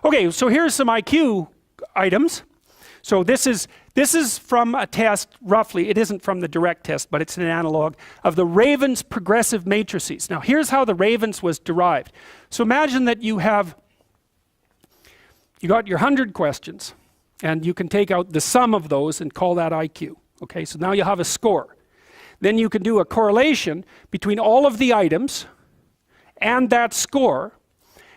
Okay, so here's some IQ items. So this is from a test, roughly, it isn't from the direct test, but it's an analog of the Raven's progressive matrices. Now here's how the Raven's was derived. So imagine that you got your 100 questions, and you can take out the sum of those and call that IQ. Okay, so now you have a score. Then you can do a correlation between all of the items and that score,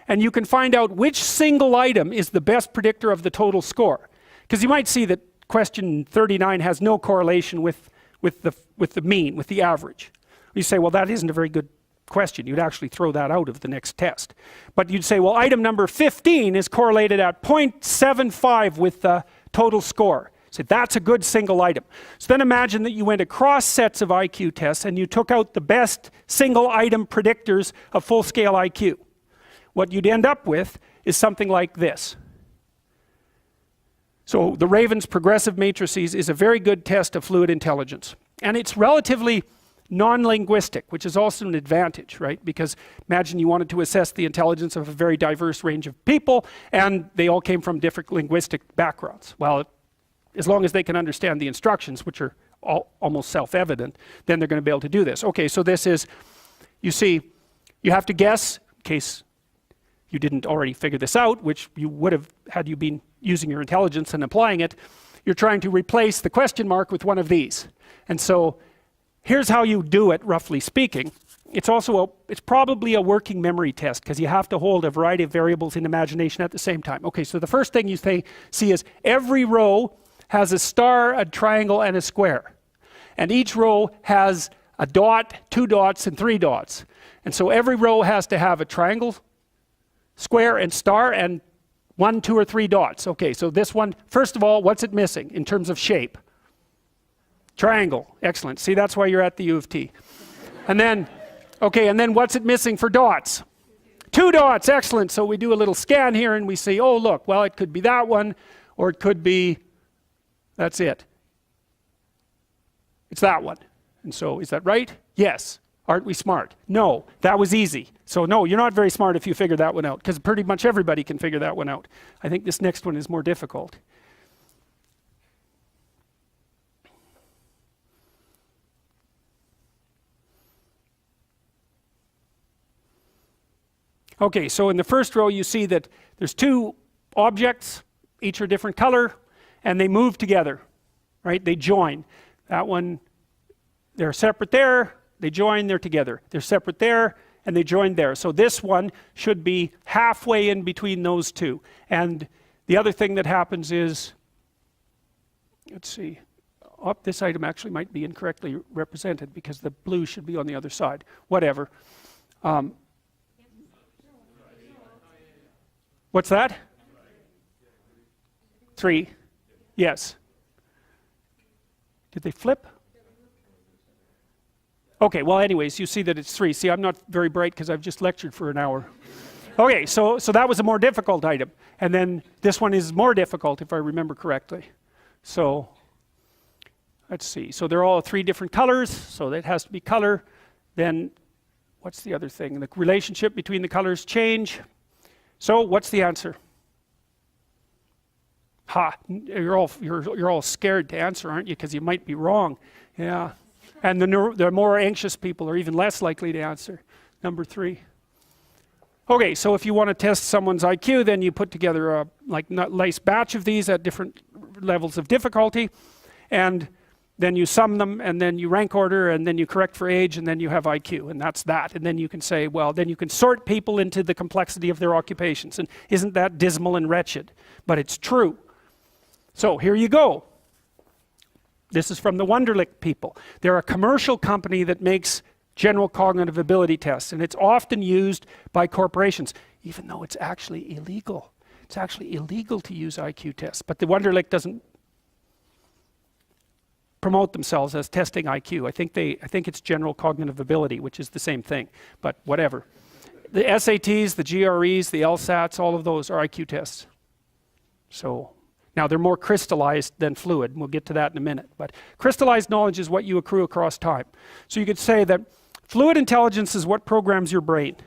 and you can find out which single item is the best predictor of the total score. Because you might see that question 39 has no correlation with the mean, with the average. You say, well, that isn't a very good question. You'd actually throw that out of the next test. But you'd say, well, item number 15 is correlated at 0.75 with the total score. So that's a good single item. So then imagine that you went across sets of IQ tests and you took out the best single item predictors of full-scale IQ. What you'd end up with is something like this. So the Raven's progressive matrices is a very good test of fluid intelligence. And it's relatively non-linguistic, which is also an advantage, right? Because imagine you wanted to assess the intelligence of a very diverse range of people, and they all came from different linguistic backgrounds. Well, as long as they can understand the instructions, which are almost self-evident, then they're going to be able to do this. Okay, so this is, you see, you have to guess, in case you didn't already figure this out, which you would have had you been using your intelligence and applying it, you're trying to replace the question mark with one of these. And so here's how you do it, roughly speaking. It's probably a working memory test, because you have to hold a variety of variables in imagination at the same time. Okay, so the first thing you see is every row has a star, a triangle, and a square. And each row has a dot, 2 dots, and 3 dots. And so every row has to have a triangle, square, and star, and 1, 2, or 3 dots. Okay, so this one, first of all, what's it missing in terms of shape? Triangle. Excellent. See, that's why you're at the U of T. And then, okay, and then what's it missing for dots? 2 dots. Excellent. So we do a little scan here and we see, oh, look, well, it could be that one, or it could be, that's it. It's that one. And so, is that right? Yes. Aren't we smart? No, that was easy. So no, you're not very smart if you figure that one out, because pretty much everybody can figure that one out. I think this next one is more difficult. Okay, so in the first row you see that there's 2 objects, each are different color, and they move together, right? They join. That one, they're separate there, they join, they're together. They're separate there, and they join there. So this one should be halfway in between those 2. And the other thing that happens is, let's see, this item actually might be incorrectly represented because the blue should be on the other side. Whatever. What's that? 3. Yes. Did they flip? Okay, well anyways, you see that it's 3. See, I'm not very bright because I've just lectured for an hour. Okay, so that was a more difficult item. And then this one is more difficult if I remember correctly. So, let's see. So they're all 3 different colors, so that has to be color. Then, what's the other thing? The relationship between the colors change. So, what's the answer? Ha, you're all scared to answer, aren't you? Because you might be wrong. Yeah. And the more anxious people are even less likely to answer. Number 3. Okay, so if you want to test someone's IQ, then you put together a nice batch of these at different levels of difficulty, and then you sum them, and then you rank order, and then you correct for age, and then you have IQ, and that's that. And then you can say, well, then you can sort people into the complexity of their occupations. And isn't that dismal and wretched? But it's true. So here you go. This is from the Wonderlic people. They're a commercial company that makes general cognitive ability tests, and it's often used by corporations, even though it's actually illegal. It's actually illegal to use IQ tests, but the Wonderlic doesn't promote themselves as testing IQ. I think it's general cognitive ability, which is the same thing, but whatever. The SATs, the GREs, the LSATs, all of those are IQ tests. So now they're more crystallized than fluid, and we'll get to that in a minute. But crystallized knowledge is what you accrue across time. So you could say that fluid intelligence is what programs your brain.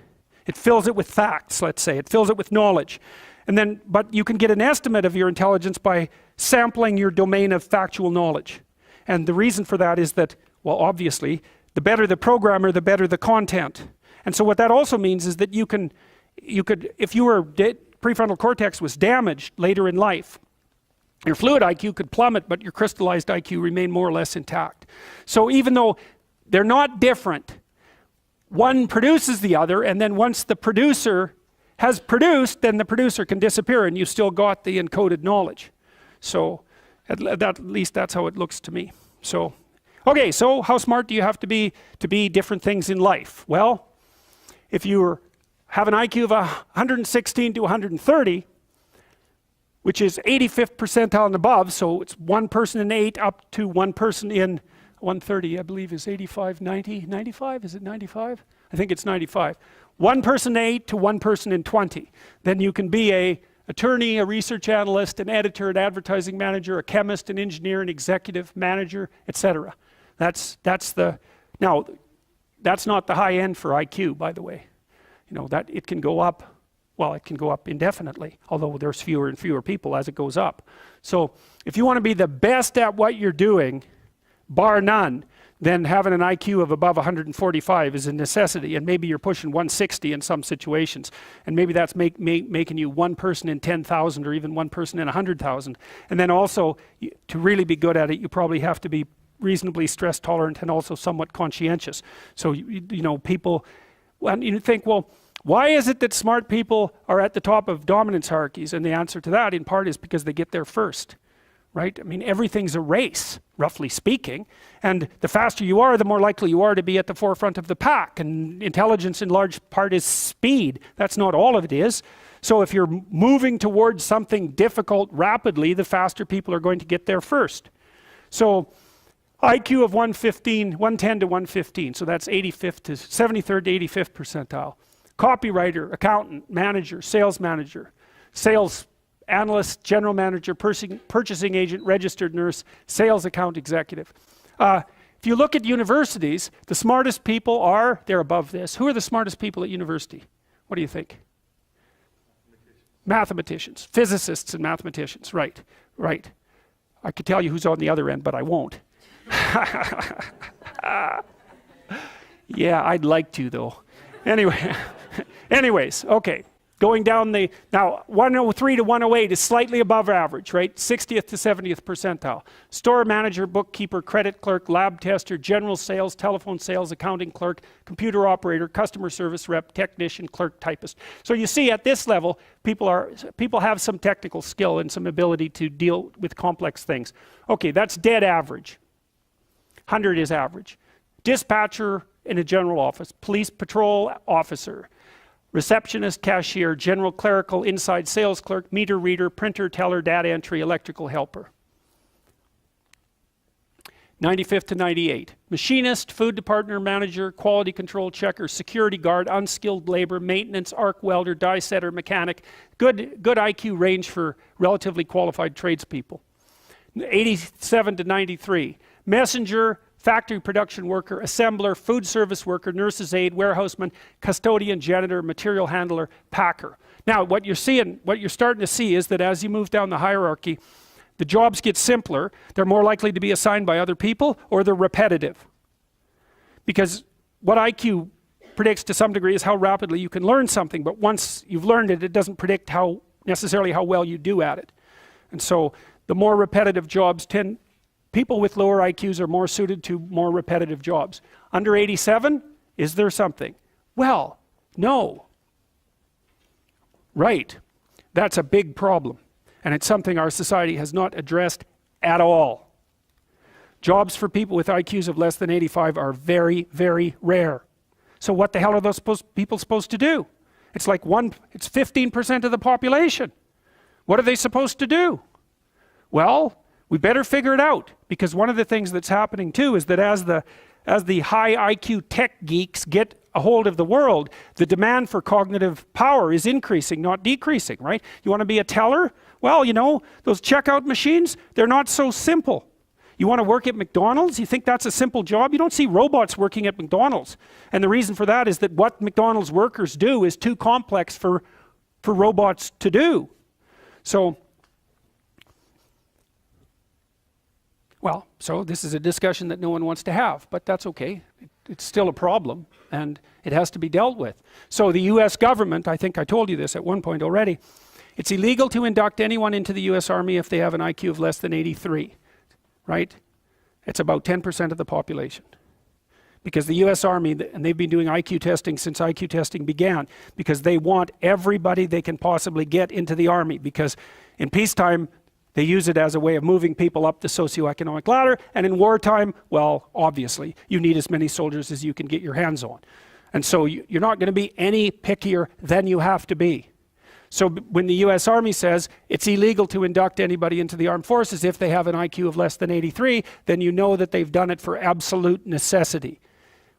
It fills it with facts, let's say. It fills it with knowledge. But you can get an estimate of your intelligence by sampling your domain of factual knowledge. And the reason for that is that, well, obviously, the better the programmer, the better the content. And so what that also means is that you could, if your prefrontal cortex was damaged later in life, your fluid IQ could plummet, but your crystallized IQ remain more or less intact. So even though they're not different, one produces the other, and then once the producer has produced, then the producer can disappear and you still got the encoded knowledge. So at least that's how it looks to me. So, okay, so how smart do you have to be different things in life? Well, if you have an IQ of 116 to 130, which is 85th percentile and above, so it's one person in 8 up to one person in 130, I believe is 85, 90, 95, is it 95? I think it's 95. One person in 8 to one person in 20. Then you can be an attorney, a research analyst, an editor, an advertising manager, a chemist, an engineer, an executive manager, etc. Now, that's not the high end for IQ, by the way. You know, that it can go up, well, it can go up indefinitely, although there's fewer and fewer people as it goes up. So if you want to be the best at what you're doing, bar none, then having an IQ of above 145 is a necessity, and maybe you're pushing 160 in some situations, and maybe that's making you one person in 10,000 or even one person in 100,000. And then also, to really be good at it, you probably have to be reasonably stress tolerant and also somewhat conscientious. So you know, people, when you think, well, why is it that smart people are at the top of dominance hierarchies? And the answer to that in part is because they get there first. Right? I mean, everything's a race, roughly speaking, and the faster you are, the more likely you are to be at the forefront of the pack, and intelligence in large part is speed. That's not all of it is. So if you're moving towards something difficult rapidly, the faster people are going to get there first. So IQ of 110 to 115, so that's 85th to 73rd to 85th percentile. Copywriter, accountant, manager, sales analyst, general manager, purchasing agent, registered nurse, sales account executive. If you look at universities, the smartest people they're above this. Who are the smartest people at university? What do you think? Mathematicians, physicists and mathematicians, right. I could tell you who's on the other end, but I won't. Yeah, I'd like to though. Anyways, okay. Going down now 103 to 108 is slightly above average, right? 60th to 70th percentile. Store manager, bookkeeper, credit clerk, lab tester, general sales, telephone sales, accounting clerk, computer operator, customer service rep, technician, clerk, typist. So you see at this level, people have some technical skill and some ability to deal with complex things. Okay, that's dead average. 100 is average. Dispatcher in a general office, police patrol officer, receptionist, cashier, general clerical, inside sales clerk, meter reader, printer, teller, data entry, electrical helper. 95th to 98. Machinist, food department manager, quality control checker, security guard, unskilled labor, maintenance, arc welder, die setter, mechanic. Good IQ range for relatively qualified tradespeople. 87 to 93. Messenger, factory production worker, assembler, food service worker, nurse's aide, warehouseman, custodian, janitor, material handler, packer. Now, what you're starting to see is that as you move down the hierarchy, the jobs get simpler, they're more likely to be assigned by other people, or they're repetitive. Because what IQ predicts to some degree is how rapidly you can learn something, but once you've learned it, it doesn't predict necessarily how well you do at it. And so the more repetitive jobs people with lower IQs are more suited to more repetitive jobs. Under 87, is there something? Well, no. Right. That's a big problem. And it's something our society has not addressed at all. Jobs for people with IQs of less than 85 are very, very rare. So what the hell are those people supposed to do? It's 15% of the population. What are they supposed to do? Well, we better figure it out, because one of the things that's happening too is that as the high IQ tech geeks get a hold of the world, the demand for cognitive power is increasing, not decreasing, right? You want to be a teller? Well, you know, those checkout machines, they're not so simple. You want to work at McDonald's? You think that's a simple job? You don't see robots working at McDonald's. And the reason for that is that what McDonald's workers do is too complex for robots to do. So, well, so this is a discussion that no one wants to have, but that's okay. It's still a problem, and it has to be dealt with. So the US government, I think I told you this at one point already, it's illegal to induct anyone into the US Army if they have an IQ of less than 83, right? It's about 10% of the population. Because the US Army, and they've been doing IQ testing since IQ testing began, because they want everybody they can possibly get into the Army, because in peacetime, they use it as a way of moving people up the socioeconomic ladder, and in wartime, well, obviously, you need as many soldiers as you can get your hands on. And so you're not going to be any pickier than you have to be. So when the US Army says it's illegal to induct anybody into the armed forces if they have an IQ of less than 83, then you know that they've done it for absolute necessity.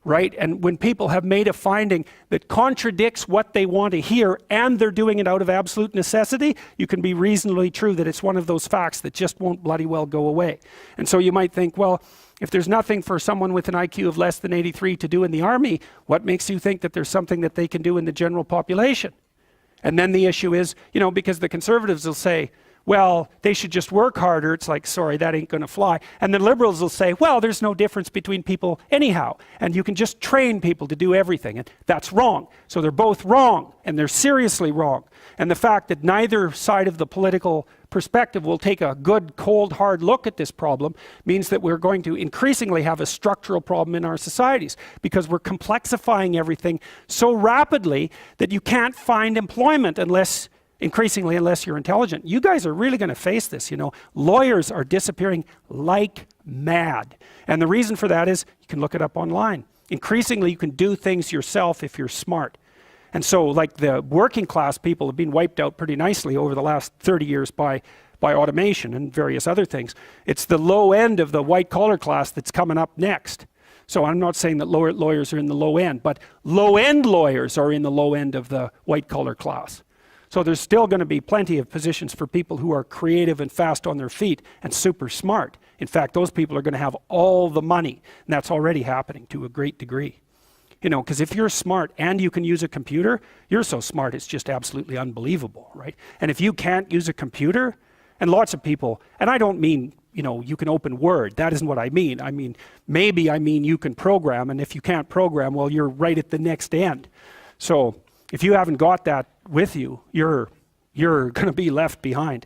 Right? And when people have made a finding that contradicts what they want to hear and they're doing it out of absolute necessity, you can be reasonably true that it's one of those facts that just won't bloody well go away. And so you might think, well, if there's nothing for someone with an IQ of less than 83 to do in the Army, what makes you think that there's something that they can do in the general population? And then the issue is, you know, because the conservatives will say, well, they should just work harder. It's like, sorry, that ain't going to fly. And the liberals will say, well, there's no difference between people anyhow, and you can just train people to do everything, and that's wrong. So they're both wrong, and they're seriously wrong. And the fact that neither side of the political perspective will take a good, cold, hard look at this problem means that we're going to increasingly have a structural problem in our societies, because we're complexifying everything so rapidly that you can't find employment unless you're intelligent. You guys are really going to face this, you know. Lawyers are disappearing like mad. And the reason for that is, you can look it up online. Increasingly, you can do things yourself if you're smart. And so, like, the working class people have been wiped out pretty nicely over the last 30 years by automation and various other things. It's the low end of the white collar class that's coming up next. So I'm not saying that lawyers are in the low end, but low end lawyers are in the low end of the white collar class. So there's still going to be plenty of positions for people who are creative and fast on their feet and super smart. In fact, those people are going to have all the money, and that's already happening to a great degree. You know, because if you're smart and you can use a computer, you're so smart it's just absolutely unbelievable, right? And if you can't use a computer, and lots of people, and I don't mean, you know, you can open Word, that isn't what I mean. I mean, maybe I mean you can program, and if you can't program, well, you're right at the next end. So if you haven't got that with you, you're going to be left behind.